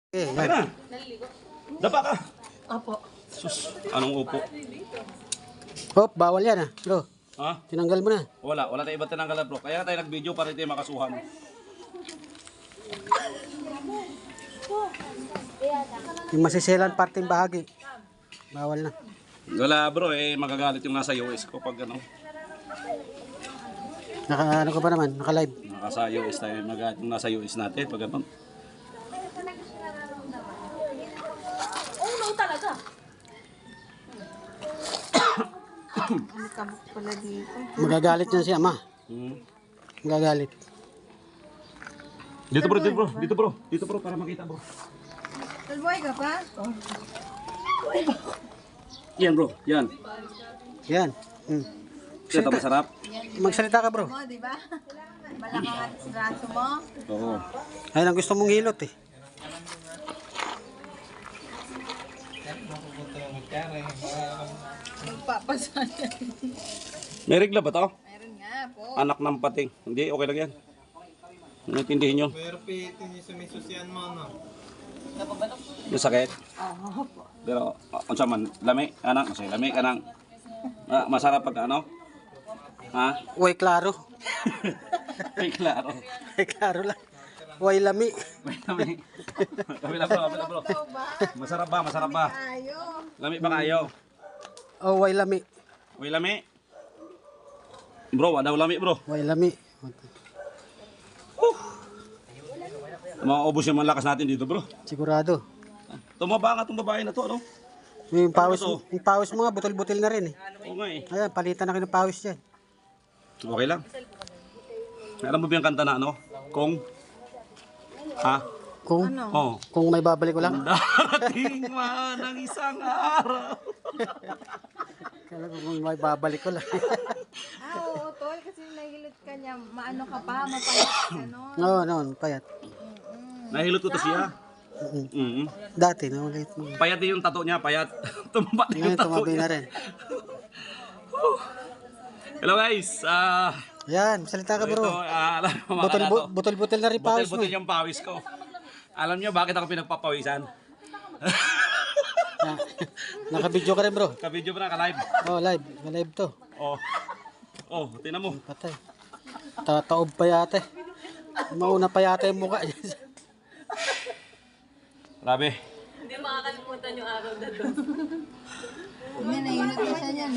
Okay na. Dapa ka. Opo. Sus, anong upo? Hop, bawal yan ah. Bro, Ha? tinanggal mo na. Wala tayo iba tinanggal bro. Kaya tayo nag-video para tayo makasuhan. Yung masiselan parting bahagi. Bawal na. Wala bro, magagalit yung nasa US ko pag ano. Ano ka ba naman? Naka-live. Nasa US tayo, magagalit yung nasa US natin pag ano. Oh, no talaga. Ano ka pala dito? Magagalit yan si ama. Magagalit. Dito bro, para makita bro. Talboy ka pa? Yan bro, yan. Yan. Ito masarap. Magsalita ka bro. Mo, di ba? Malakang sa braso mo. Oo. Ayun ang gusto mong hilot eh. Magpapasaya. May regla ba to? Meron nga po. Anak ng pating. Hindi, okay lang yan. Naintindihin yun. Pero pitin niyo sa misos yan mo, no? Masakit. Oo po. Pero, unsa man, lami, anak, masay lami, kanang, masarap pag ano? Ha? Uy, klaro. Ay, klaro. Uy, klaro lang. Uy, lami. Wait, lami. Lami lang bro. Masarap ba? Ayo. Lami ba kayo? Oh, uy, lami. Uy, lami. Bro, wala lami bro. Uy, lami. Maubos yung mga lakas natin dito bro. Sigurado. Tumaba nga itong babae na to, ano? Yung pawis mo nga, butil-butil na rin eh. Oo nga eh. Ayan, palitan na kayo ng pawis dyan. Okay lang. Alam mo ba yung kanta na ano? Kung? Ha? Kung, Oh. kung may babalik ko lang. Darating man ang isang araw. Kala ko kung may babalik ko lang. Oo, tol. Kasi nahilot ka niya. Maano ka pa, mapayat ka nun. Oo, noon, payat. Nahilot ko to siya. Dati, naulit mo. Payat din yung tato niya, payat. Tumba din yung Ngayon, tato tumabi niya. na rin. Hello guys. Yan, salita ka bro. Alam mo mga kalato. Butil-butil na rin pawis mo. Butil-butil yung pawis ko. Alam niyo bakit ako pinagpapawisan? Naka-video ka rin bro. Ka-video pa na, ka-live. Oh, live. Live to. Oh, tingnan mo. Patay. Tataob pa yata eh. Mauna pa yata yung mukha. Grabe. Hindi makakalimutan yung araw na doon. Hindi, nahilot na siya niyan.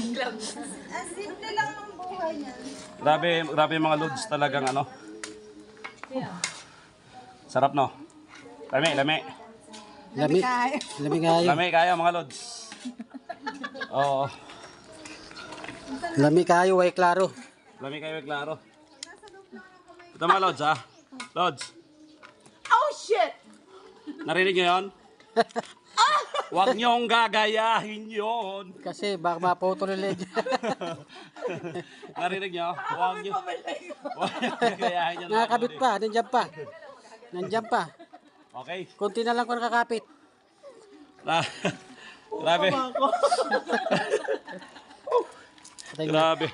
Ang simple lang ng buhay niya. Grabe yung mga loads talagang ano. Sarap no. Lami. Lami. Lami nga yun. Lami kaya mga loads. Oo. Lami kayo, ay klaro. Lami kayo, klaro. Ito mga loads ha. Loads. Oh, shit! Narinig niyo yun? Huwag niyong gagayahin yun. Kasi baka maputol ulit. Narinig niyo? Huwag niyong gagayahin yun. Nakakabit pa, nandiyan pa. Okay. Kunti na lang kung nakakapit. Grabe. Patay na. Grabe.